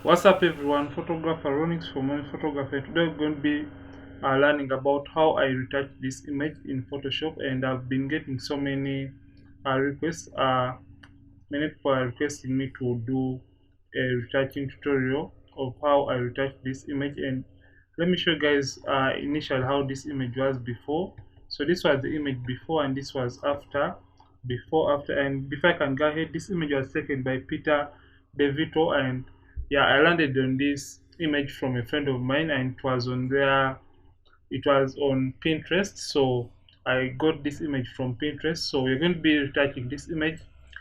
What's up, everyone? Photographer Ronix from One Photographer. Today we're going to be learning about how I retouch this image in Photoshop, and I've been getting so many requests. Many people are requesting me to do a retouching tutorial of how I retouch this image, and let me show you guys initially how this image was before. So this was the image before, and this was after. And before I can go ahead, this image was taken by Peter DeVito, and yeah, I landed on this image from a friend of mine, and it was on Pinterest. So I got this image from Pinterest. So we're going to be retouching this image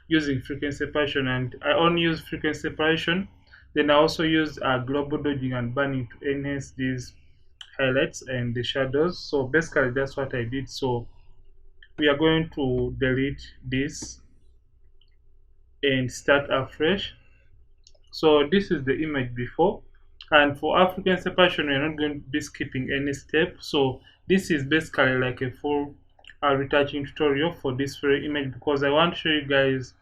using frequency separation, and I only use frequency separation. Then I also use global dodging and burning to enhance these highlights and the shadows. So basically that's what I did. So we are going to delete this and start afresh. So this is the image before, and for African separation we're not going to be skipping any step. So this is basically like a full retouching tutorial for this very image, because I want to show you guys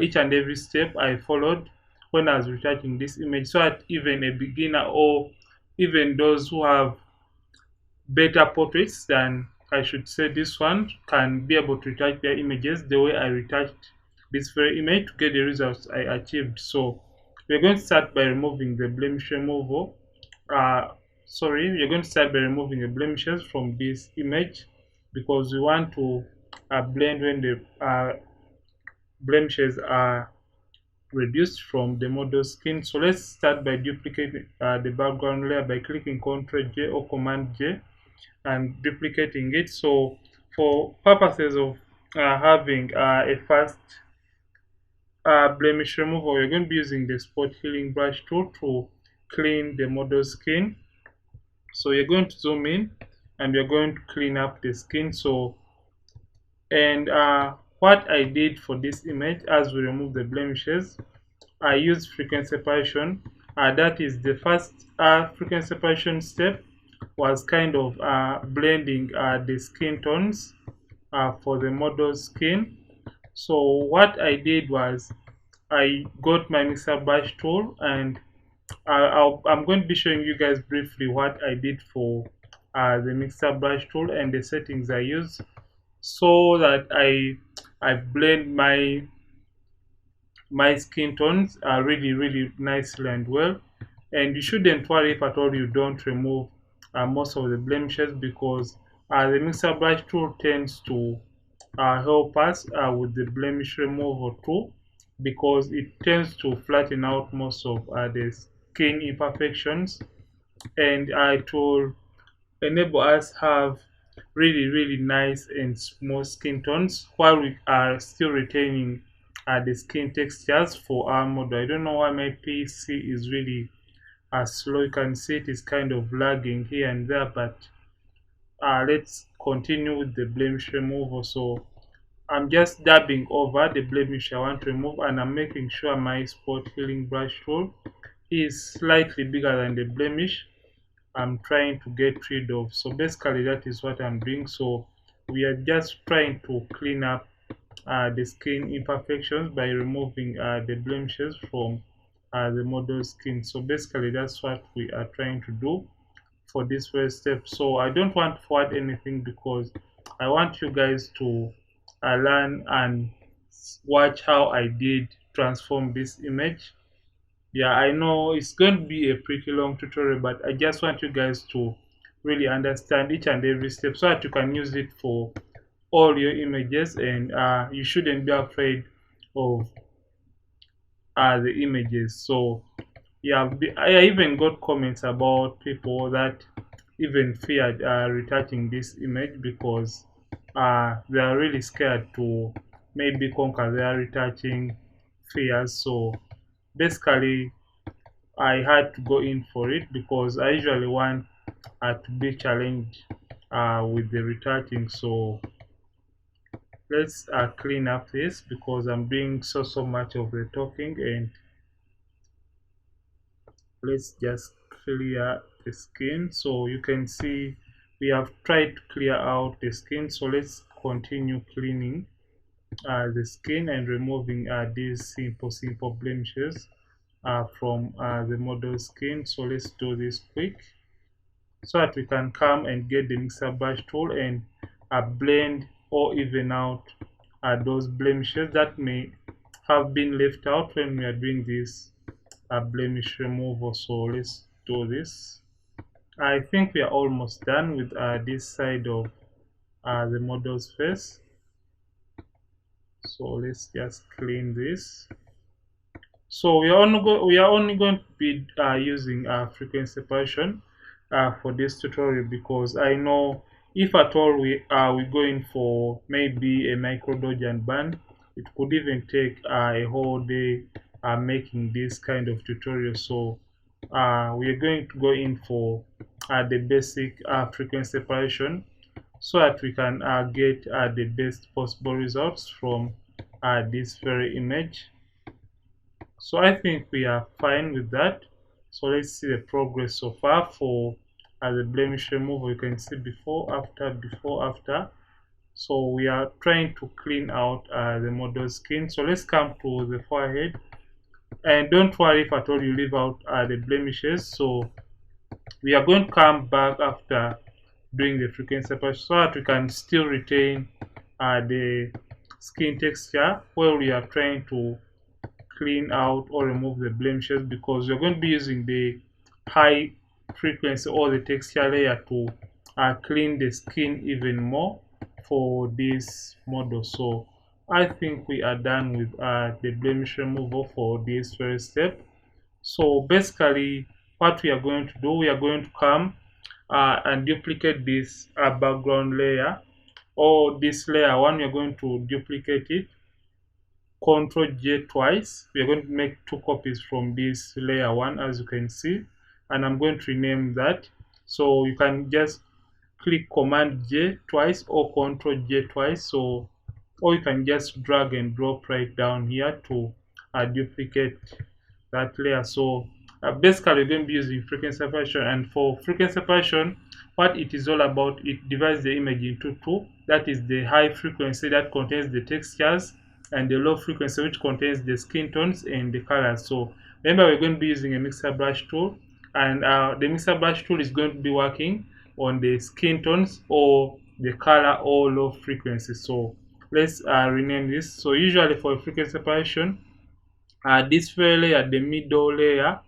each and every step I followed when I was retouching this image, so that even a beginner or even those who have better portraits than, I should say, this one, can be able to retouch their images the way I retouched this very image to get the results I achieved. So we're going to start by removing the blemish removal. We're going to start by removing the blemishes from this image, because we want to blend when the blemishes are reduced from the model's skin. So let's start by duplicating the background layer by clicking Ctrl J or Command J and duplicating it. So for purposes of having a fast blemish removal, we're going to be using the spot healing brush tool to clean the model skin. So you're going to zoom in and you're going to clean up the skin. So, and what I did for this image, as we remove the blemishes, I used frequency separation. That is the first frequency separation step, was kind of blending the skin tones for the model's skin. So what I did was I got my mixer brush tool, and I'm going to be showing you guys briefly what I did for the mixer brush tool and the settings I use, so that I blend my skin tones are really nicely and well. And you shouldn't worry if at all you don't remove most of the blemishes, because the mixer brush tool tends to help us with the blemish removal too, because it tends to flatten out most of the skin imperfections, and it will enable us have really nice and smooth skin tones while we are still retaining the skin textures for our model. I don't know why my PC is really slow. You can see it is kind of lagging here and there, but let's continue with the blemish removal. So I'm just dabbing over the blemish I want to remove, and I'm making sure my spot healing brush tool is slightly bigger than the blemish I'm trying to get rid of. So basically that is what I'm doing. So we are just trying to clean up the skin imperfections by removing the blemishes from the model's skin. So basically that's what we are trying to do for this first step. So I don't want to forward anything, because I want you guys to learn and watch how I did transform this image. Yeah, I know it's going to be a pretty long tutorial, but I just want you guys to really understand each and every step, so that you can use it for all your images, and you shouldn't be afraid of the images. So yeah, I even got comments about people that even feared retouching this image, because they are really scared to maybe conquer their retouching fears. So basically I had to go in for it, because I usually want to be challenged with the retouching. So let's clean up this, because I'm doing so much of the talking, and let's just clear the skin. So you can see we have tried to clear out the skin. So let's continue cleaning. The skin and removing these simple blemishes. from the model skin. So let's do this quick so that we can come and get the mixer brush tool and blend or even out those blemishes that may have been left out when we are doing this blemish removal. So let's do this. I think we are almost done with this side of the model's face. So let's just clean this. So we are only going to be using frequency separation for this tutorial because I know if at all we going for maybe a micro dodge and band, it could even take a whole day making this kind of tutorial. So we are going to go in for the basic frequency separation so that we can get the best possible results from this very image. So I think we are fine with that. So let's see the progress so far for the blemish removal. You can see before, after, before, after. So we are trying to clean out the model skin. So let's come to the forehead. And don't worry if at all you leave out the blemishes. So we are going to come back after doing the frequency separation so that we can still retain the skin texture while we are trying to clean out or remove the blemishes, because you're going to be using the high frequency or the texture layer to clean the skin even more for this model. So I think we are done with the blemish removal for this first step. So basically what we are going to do, we are going to come and duplicate this background layer, or this layer one. We are going to duplicate it, Control J twice. We are going to make two copies from this layer one, as you can see, and I'm going to rename that. So you can just click Command J twice or Control J twice. So, or you can just drag and drop right down here to duplicate that layer. So basically we're going to be using frequency separation, and for frequency separation, what it is all about, it divides the image into two. That is the high frequency that contains the textures, and the low frequency which contains the skin tones and the colors. So remember, we're going to be using a mixer brush tool, and the mixer brush tool is going to be working on the skin tones or the color or low frequency. So let's rename this. So usually for frequency separation, this very layer, the middle layer,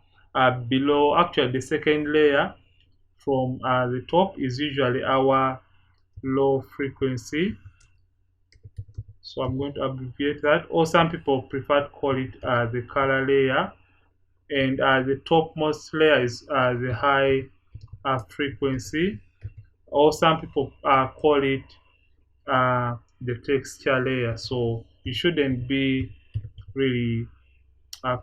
below, actually the second layer from the top, is usually our low frequency. So I'm going to abbreviate that, or some people prefer to call it the color layer, and the topmost layer is the high frequency, or some people call it the texture layer. So you shouldn't be really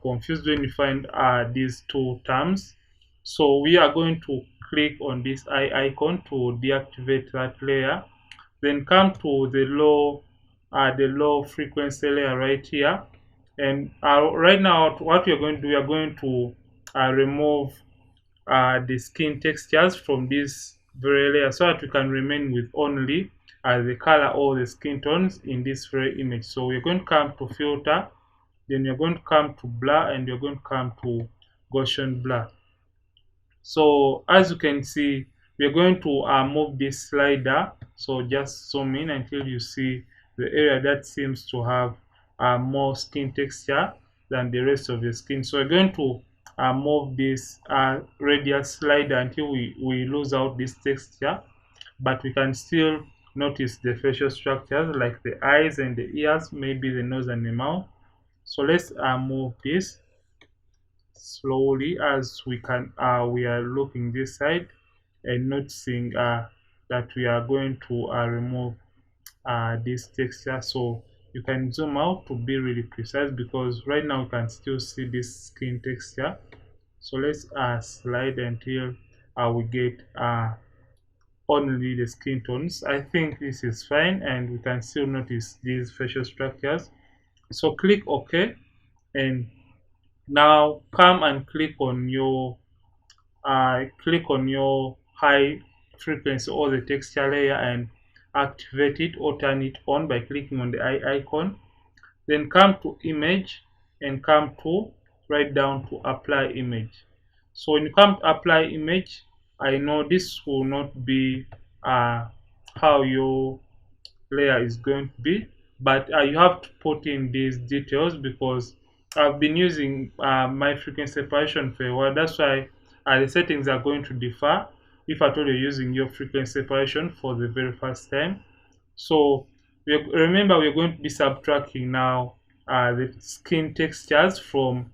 confused when you find these two terms. So we are going to click on this eye icon to deactivate that layer, then come to the low frequency layer right here. And right now what we are going to do, we are going to remove the skin textures from this very layer so that we can remain with only the color or the skin tones in this very image. So we're going to come to filter, then you're going to come to blur, and you're going to come to Gaussian blur. So as you can see, we're going to move this slider. So just zoom in until you see the area that seems to have more skin texture than the rest of the skin. So we're going to move this radius slider until we lose out this texture, but we can still notice the facial structures like the eyes and the ears, maybe the nose and the mouth. So let's move this slowly as we can. We are looking this side and noticing that we are going to remove this texture. So you can zoom out to be really precise, because right now you can still see this skin texture. So let's slide until we get only the skin tones. I think this is fine, and we can still notice these facial structures. So click OK, and now come and click on your high frequency or the texture layer and activate it or turn it on by clicking on the eye icon. Then come to image and come to right down to apply image. So when you come to apply image, I know this will not be uh, how your layer is going to be, but you have to put in these details because I've been using my frequency separation for a while. That's why the settings are going to differ if at all you're using your frequency separation for the very first time. So remember, we're going to be subtracting now the skin textures from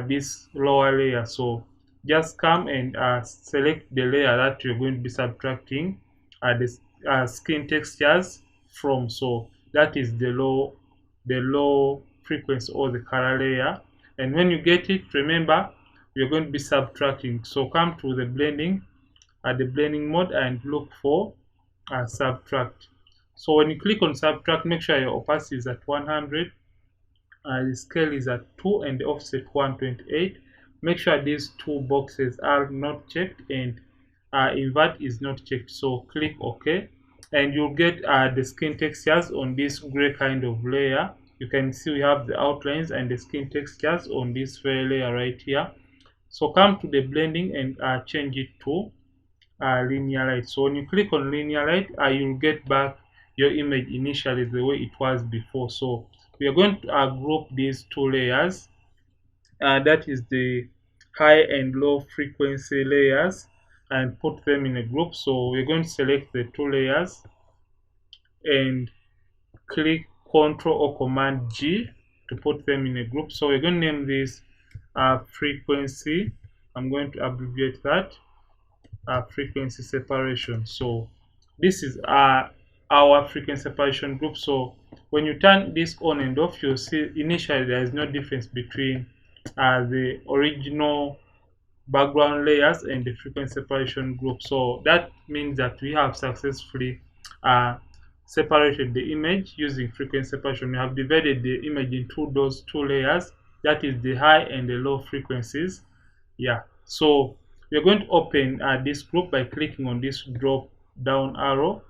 this lower layer. So just come and select the layer that you're going to be subtracting the skin textures from. So that is the low frequency or the color layer. And when you get it, remember we're going to be subtracting. So come to the blending at the blending mode and look for subtract. So when you click on subtract, make sure your opacity is at 100, the scale is at 2, and the offset 128. Make sure these two boxes are not checked and invert is not checked. So click OK, and you'll get the skin textures on this gray kind of layer. You can see we have the outlines and the skin textures on this very layer right here. So come to the blending and change it to linear light. So when you click on linear light, you'll get back your image initially the way it was before. So we are going to group these two layers. That is the high and low frequency layers, and put them in a group. So we're going to select the two layers and click Ctrl or Command G to put them in a group. So we're going to name this frequency. I'm going to abbreviate that frequency separation. So this is our frequency separation group. So when you turn this on and off, you'll see initially there is no difference between the original background layers and the frequency separation group. So that means that we have successfully separated the image using frequency separation. We have divided the image into those two layers, that is the high and the low frequencies. Yeah, so we're going to open this group by clicking on this drop down arrow,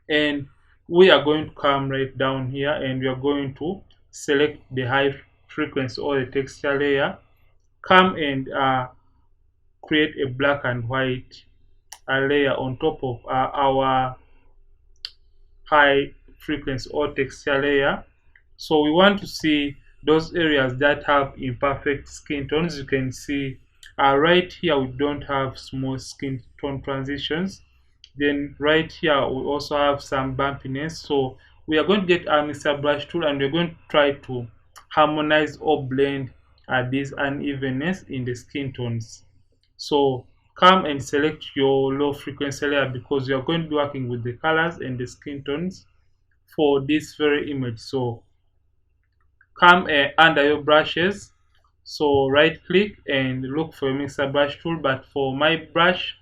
and we are going to come right down here and we are going to select the high frequency or the texture layer. Come and create a black and white layer on top of our high frequency or texture layer. So we want to see those areas that have imperfect skin tones. You can see right here we don't have small skin tone transitions. Then right here we also have some bumpiness. So we are going to get our mixer brush tool and we're going to try to harmonize or blend these unevenness in the skin tones. So come and select your low frequency layer because you are going to be working with the colors and the skin tones for this very image. So come under your brushes, so right click and look for a mixer brush tool, but for my brush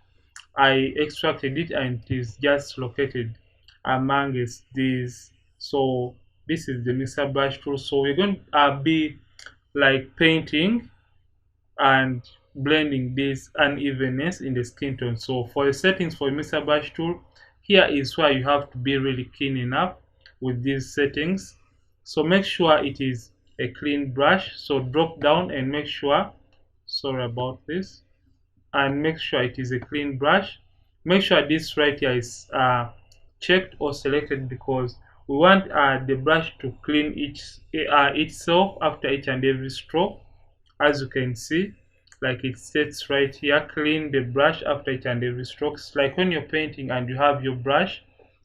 I extracted it and it is just located amongst these. So this is the mixer brush tool. So we're going to be like painting and blending this unevenness in the skin tone. So for the settings for mixer brush tool, here is where you have to be really keen enough with these settings. So make sure it is a clean brush. So drop down and make sure, sorry about this, and make sure it is a clean brush. Make sure this right here is checked or selected because we want the brush to clean itself after each and every stroke. As you can see, like it states right here, clean the brush after each and every stroke. It's like when you're painting and you have your brush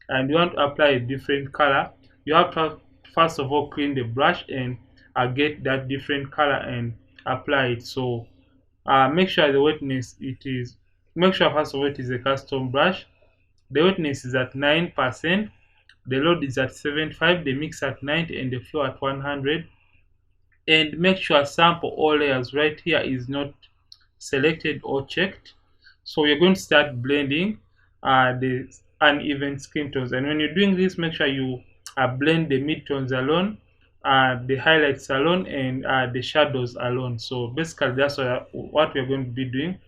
and you want to apply a different color, you have to first of all clean the brush and get that different color and apply it. So make sure the wetness make sure first of all it is a custom brush. The wetness is at 9%, the load is at 75, the mix at 90, and the flow at 100. And make sure sample all layers right here is not selected or checked. So we're going to start blending the uneven skin tones, and when you're doing this, make sure you blend the midtones alone, the highlights alone, and the shadows alone. So basically that's what we're going to be doing.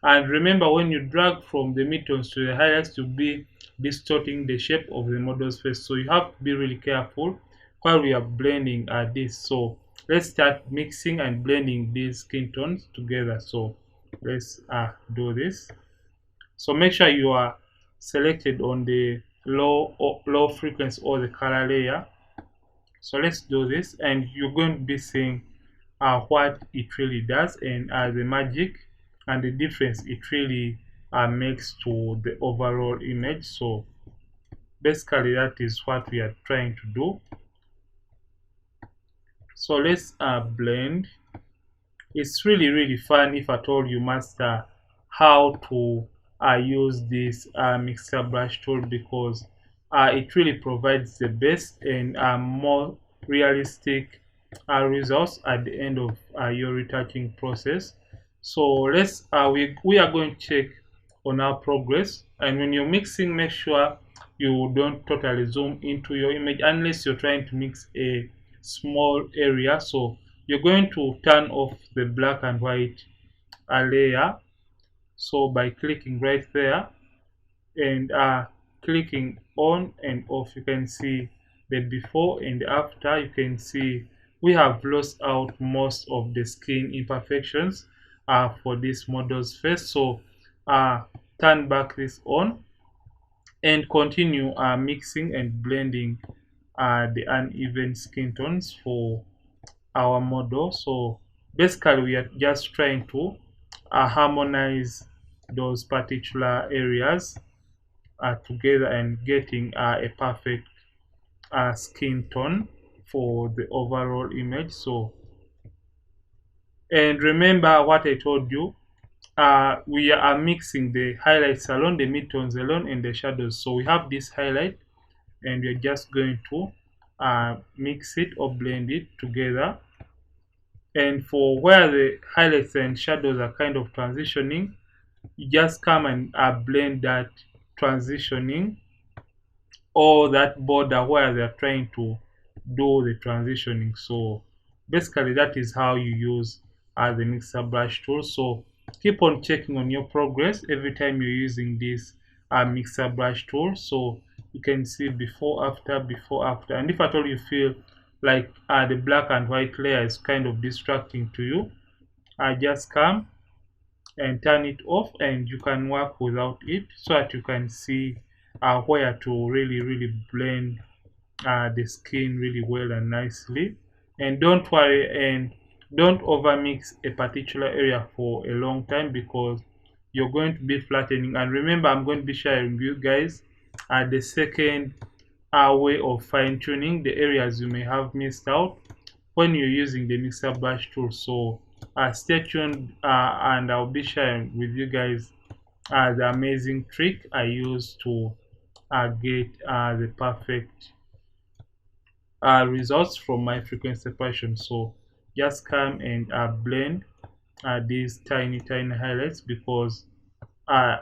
And remember, when you drag from the midtones to the highlights, you'll be distorting the shape of the model's face, so you have to be really careful while we are blending this. So let's start mixing and blending these skin tones together. So let's do this. So make sure you are selected on the low frequency or the color layer. So let's do this, and you're going to be seeing what it really does, and the magic and the difference it really makes to the overall image. So basically that is what we are trying to do. So let's blend. It's really fun if at all you master how to use this mixer brush tool, because it really provides the best and more realistic results at the end of your retouching process. So let's we are going to check on our progress, and when you're mixing, make sure you don't totally zoom into your image unless you're trying to mix a small area. So you're going to turn off the black and white layer. So by clicking right there and clicking on and off, you can see the before and the after. You can see we have lost out most of the skin imperfections for this model's face. So uh, turn back this on and continue mixing and blending the uneven skin tones for our model. So basically we are just trying to harmonize those particular areas together and getting a perfect skin tone for the overall image. So, and remember what I told you, we are mixing the highlights alone, the midtones alone, and the shadows. So we have this highlight, and we're just going to mix it or blend it together. And for where the highlights and shadows are kind of transitioning, you just come and blend that transitioning or that border where they're trying to do the transitioning. So basically that is how you use the mixer brush tool. So keep on checking on your progress every time you're using this mixer brush tool. So you can see before after, and if at all you feel like the black and white layer is kind of distracting to you, I just come and turn it off, and you can work without it so that you can see where to really blend the skin really well and nicely. And don't worry, and don't over mix a particular area for a long time, because you're going to be flattening. And remember, I'm going to be sharing with you guys the second way of fine tuning the areas you may have missed out when you're using the mixer brush tool. So stay tuned, and I'll be sharing with you guys the amazing trick I use to get the perfect results from my frequency separation. So just come and blend these tiny highlights, because uh,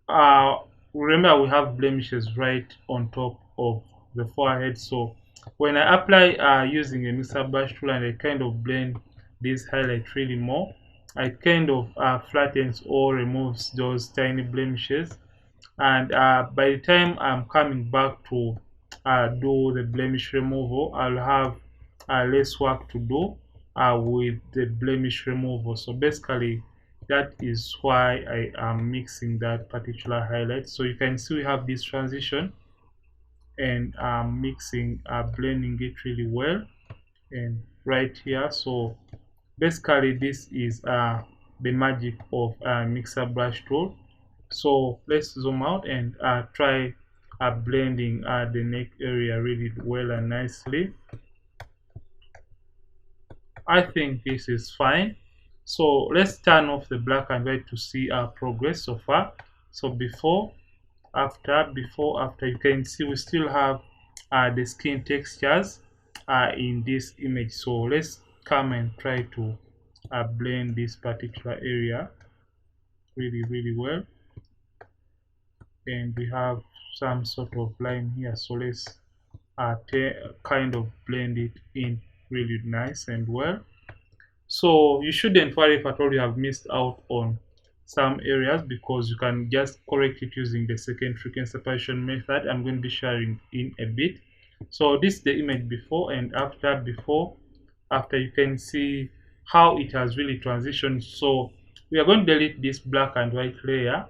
uh, remember we have blemishes right on top of the forehead. So when I apply using a mixer brush tool and I kind of blend this highlight really more, it kind of flattens or removes those tiny blemishes. And by the time I'm coming back to do the blemish removal, I'll have less work to do with the blemish removal. So basically that is why I am mixing that particular highlight. So you can see we have this transition, and mixing blending it really well and right here. So basically this is the magic of mixer brush tool. So let's zoom out and try blending the neck area really well and nicely. I think this is fine. So let's turn off the black and white to see our progress so far. So before after, you can see we still have the skin textures in this image. So let's come and try to blend this particular area really well. And we have some sort of line here, so let's kind of blend it in really nice and well. So you shouldn't worry if at all you have missed out on some areas, because you can just correct it using the second frequency separation method I'm going to be sharing in a bit. So this is the image before and after. Before after, you can see how it has really transitioned. So we are going to delete this black and white layer,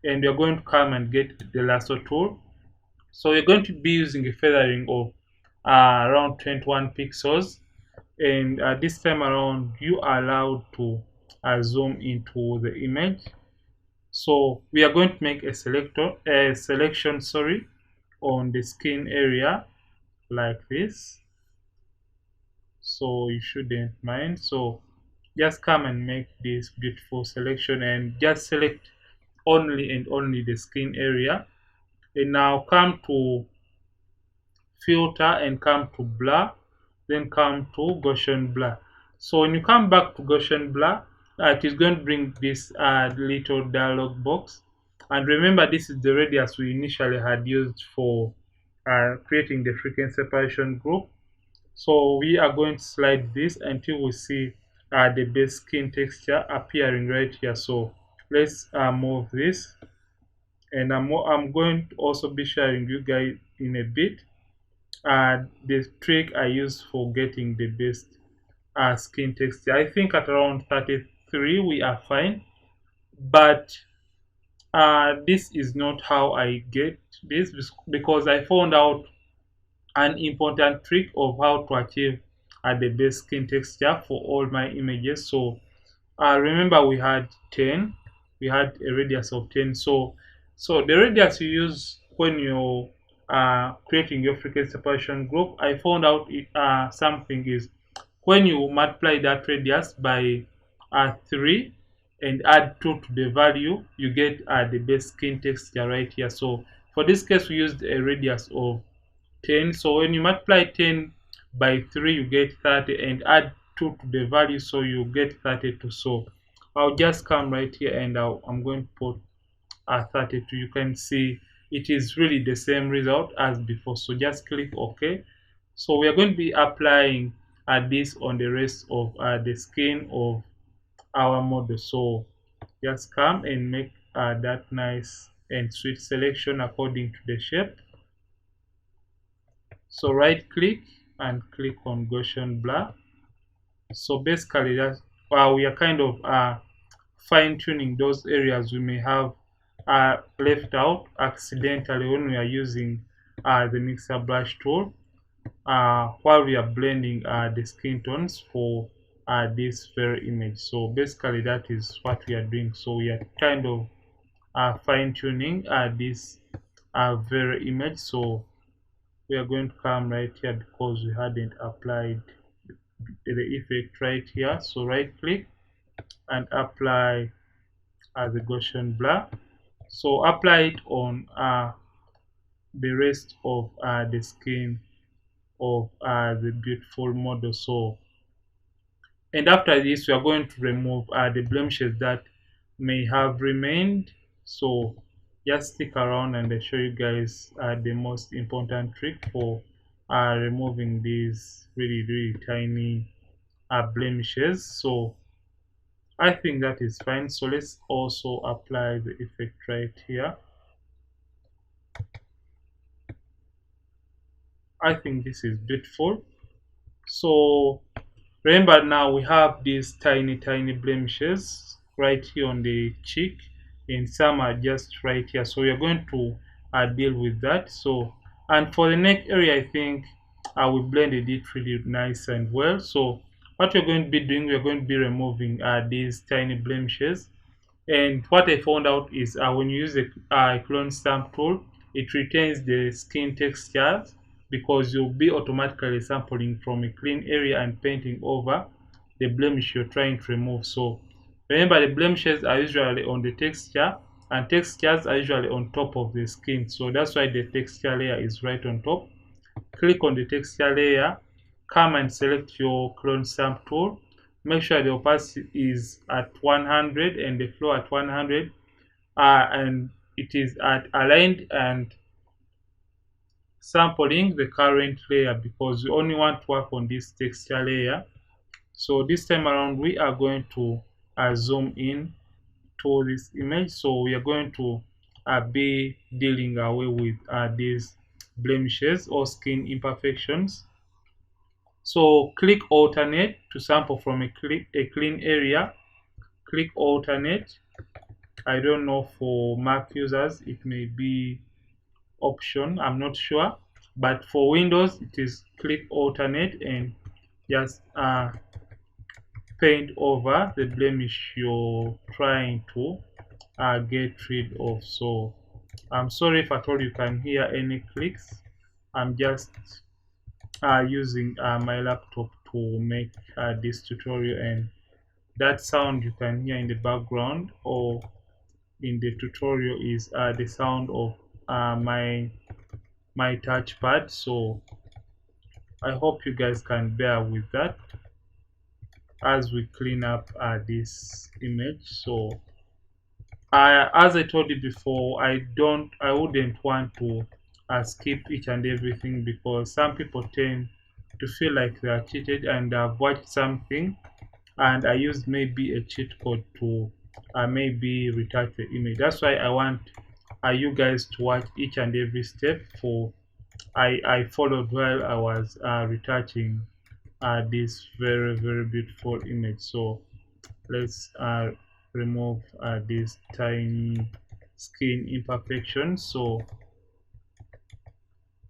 and we are going to come and get the lasso tool. So we're going to be using a feathering of around 21 pixels, and this time around you are allowed to zoom into the image. So we are going to make a selection, sorry, on the skin area like this. So you shouldn't mind. So just come and make this beautiful selection and just select only and only the skin area. And now come to filter and come to blur, then come to Gaussian blur. So when you come back to Gaussian blur, it is going to bring this little dialog box. And remember, this is the radius we initially had used for creating the frequency separation group. So we are going to slide this until we see the base skin texture appearing right here. So let's move this, and I'm going to also be sharing you guys in a bit the trick I use for getting the best skin texture. I think at around 33 we are fine, but this is not how I get this, because I found out an important trick of how to achieve the best skin texture for all my images. So remember, we had 10, we had a radius of 10. So the radius you use when you creating your frequency separation group, I found out something is when you multiply that radius by 3 and add 2 to the value, you get the best skin texture right here. So for this case, we used a radius of 10. So when you multiply 10 by 3, you get 30, and add 2 to the value, so you get 32. So I'll just come right here, and I'm going to put 32. You can see it is really the same result as before. So just click OK. So we are going to be applying this on the rest of the skin of our model. So just come and make that nice and sweet selection according to the shape. So right click and click on Gaussian blur. So basically that we are kind of fine tuning those areas we may have left out accidentally when we are using the mixer brush tool while we are blending the skin tones for this very image. So basically that is what we are doing. So we are kind of fine tuning this very image. So we are going to come right here because we hadn't applied the effect right here. So right click and apply the Gaussian blur. So apply it on the rest of the skin of the beautiful model. So, and after this we are going to remove the blemishes that may have remained. So just stick around and I show you guys the most important trick for removing these really tiny blemishes. So I think that is fine. So let's also apply the effect right here. I think this is beautiful. So remember, now we have these tiny blemishes right here on the cheek, and some are just right here. So we are going to deal with that. So, and for the neck area, I think we blended it really nice and well. So what we're going to be doing, we're going to be removing these tiny blemishes. And what I found out is when you use a clone stamp tool, it retains the skin textures because you'll be automatically sampling from a clean area and painting over the blemish you're trying to remove. So remember, the blemishes are usually on the texture, and textures are usually on top of the skin. So that's why the texture layer is right on top. Click on the texture layer, come and select your clone stamp tool. Make sure the opacity is at 100 and the flow at 100, and it is at aligned and sampling the current layer, because we only want to work on this texture layer. So this time around we are going to zoom in to this image. So we are going to be dealing away with these blemishes or skin imperfections. So click alternate to sample from a clean area. Click alternate. I don't know, for Mac users it may be option, I'm not sure, but for Windows it is click alternate and just paint over the blemish you're trying to get rid of. So I'm sorry if at all you can hear any clicks. I'm just using my laptop to make this tutorial, and that sound you can hear in the background or in the tutorial is the sound of my touchpad. So I hope you guys can bear with that as we clean up this image. So as I told you before, I wouldn't want to skip each and everything, because some people tend to feel like they are cheated and I've watched something and I used maybe a cheat code to maybe retouch the image. That's why I want you guys to watch each and every step for I followed while I was retouching this very beautiful image. So let's remove this tiny skin imperfection. So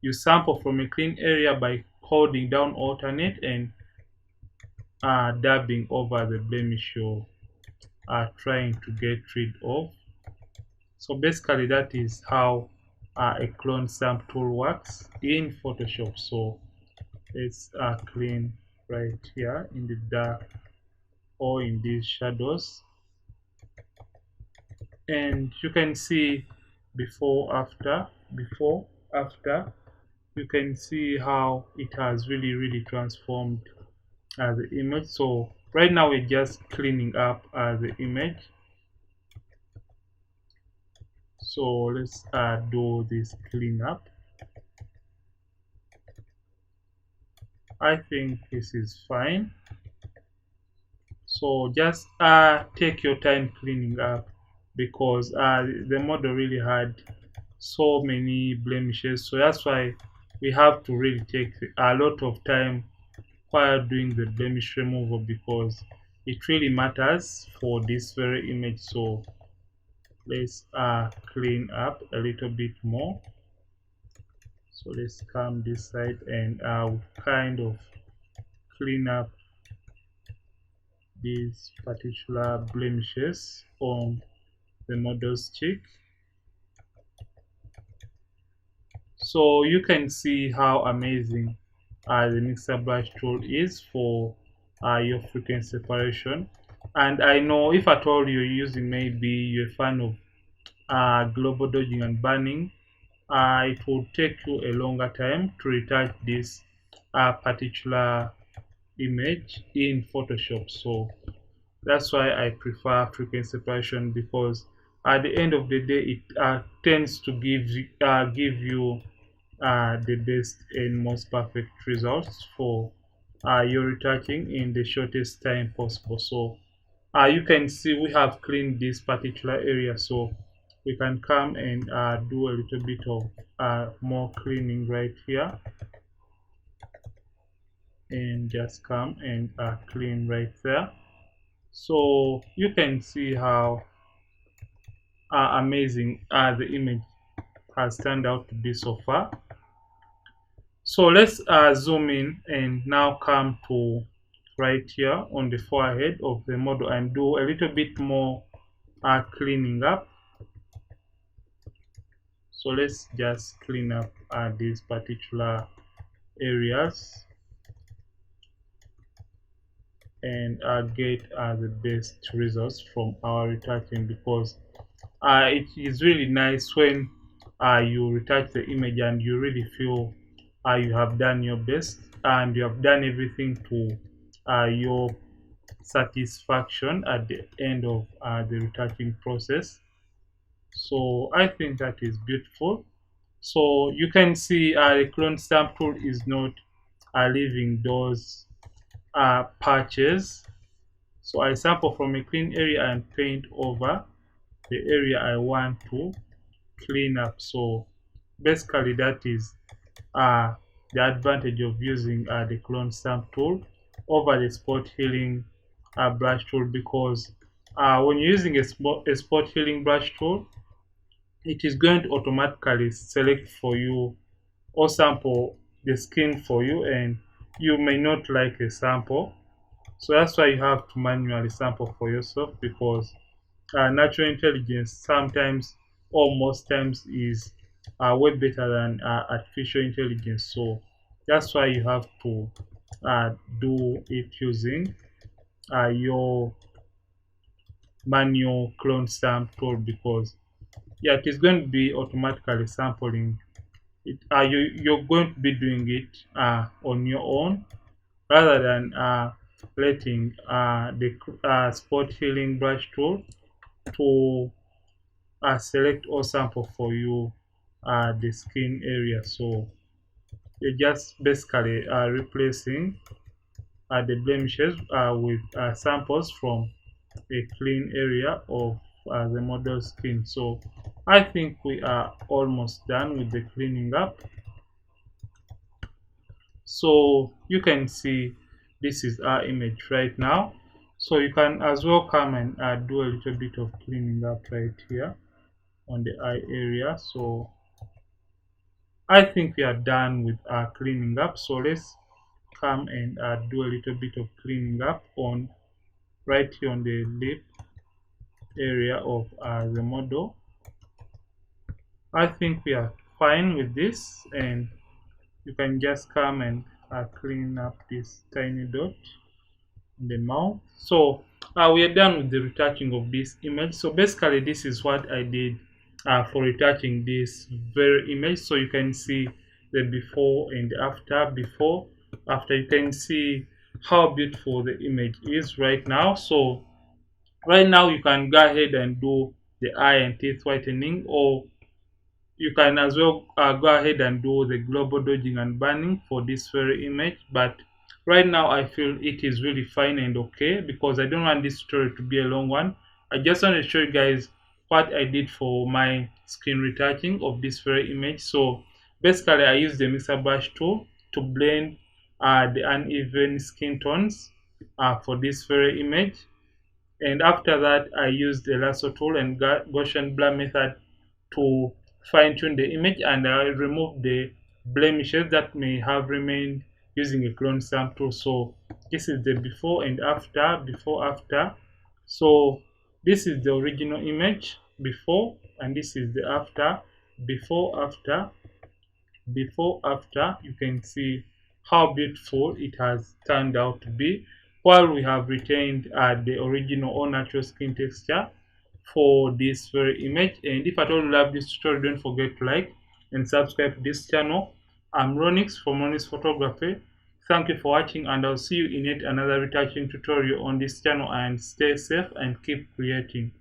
you sample from a clean area by holding down alternate and dabbing over the blemish you're trying to get rid of. So basically that is how a clone stamp tool works in Photoshop. So let's clean right here in the dark or in these shadows, and you can see before after you can see how it has really transformed the image. So right now we're just cleaning up the image. So let's do this cleanup. I think this is fine. So just take your time cleaning up, because the model really had so many blemishes. So that's why we have to really take a lot of time while doing the blemish removal, because it really matters for this very image. So let's clean up a little bit more. So let's come this side and kind of clean up these particular blemishes on the model's cheek. So you can see how amazing the mixer brush tool is for your frequency separation. And I know if at all you're using, maybe you're a fan of global dodging and burning, it will take you a longer time to retouch this particular image in Photoshop. So that's why I prefer frequency separation, because at the end of the day it tends to give you the best and most perfect results for your retouching in the shortest time possible. So you can see we have cleaned this particular area, so we can come and do a little bit of more cleaning right here, and just come and clean right there. So you can see how amazing the image has turned out to be so far. So let's zoom in and now come to right here on the forehead of the model and do a little bit more cleaning up. So let's just clean up these particular areas and get the best results from our retouching, because it is really nice when you retouch the image and you really feel you have done your best and you have done everything to your satisfaction at the end of the retouching process. So I think that is beautiful. So you can see the clone stamp tool is not leaving those patches. So I sample from a clean area and paint over the area I want to clean up. So basically that is the advantage of using the clone stamp tool over the spot healing brush tool, because when you're using a spot healing brush tool, it is going to automatically select for you or sample the skin for you, and you may not like a sample. So that's why you have to manually sample for yourself, because natural intelligence sometimes or most times is way better than artificial intelligence. So that's why you have to do it using your manual clone stamp tool, because yeah, it is going to be automatically sampling it. You're going to be doing it on your own, rather than letting the spot healing brush tool to select or sample for you the skin area. So you're just basically replacing the blemishes with samples from a clean area of the model skin. So I think we are almost done with the cleaning up. So you can see this is our image right now. So you can as well come and do a little bit of cleaning up right here on the eye area. So I think we are done with our cleaning up. So let's come and do a little bit of cleaning up on right here on the lip area of the model. I think we are fine with this, and you can just come and clean up this tiny dot in the mouth. So we are done with the retouching of this image. So basically this is what I did for retouching this very image. So you can see the before and after. Before, after, you can see how beautiful the image is right now. So right now you can go ahead and do the eye and teeth whitening, or you can as well go ahead and do the global dodging and banning for this very image. But right now I feel it is really fine and okay, because I don't want this tutorial to be a long one. I just want to show you guys what I did for my skin retouching of this very image. So basically I used the mixer brush tool to blend the uneven skin tones for this very image, and after that I used the lasso tool and Gaussian blur method to fine tune the image, and I remove the blemishes that may have remained using a clone stamp tool. So this is the before and after, before after. So this is the original image before, and this is the after, before after, before after. You can see how beautiful it has turned out to be, while we have retained the original or natural skin texture for this very image. And if at all you love this tutorial, don't forget to like and subscribe to this channel. I'm Ronix from Ronix Photography. Thank you for watching, and I'll see you in yet another retouching tutorial on this channel. And stay safe and keep creating.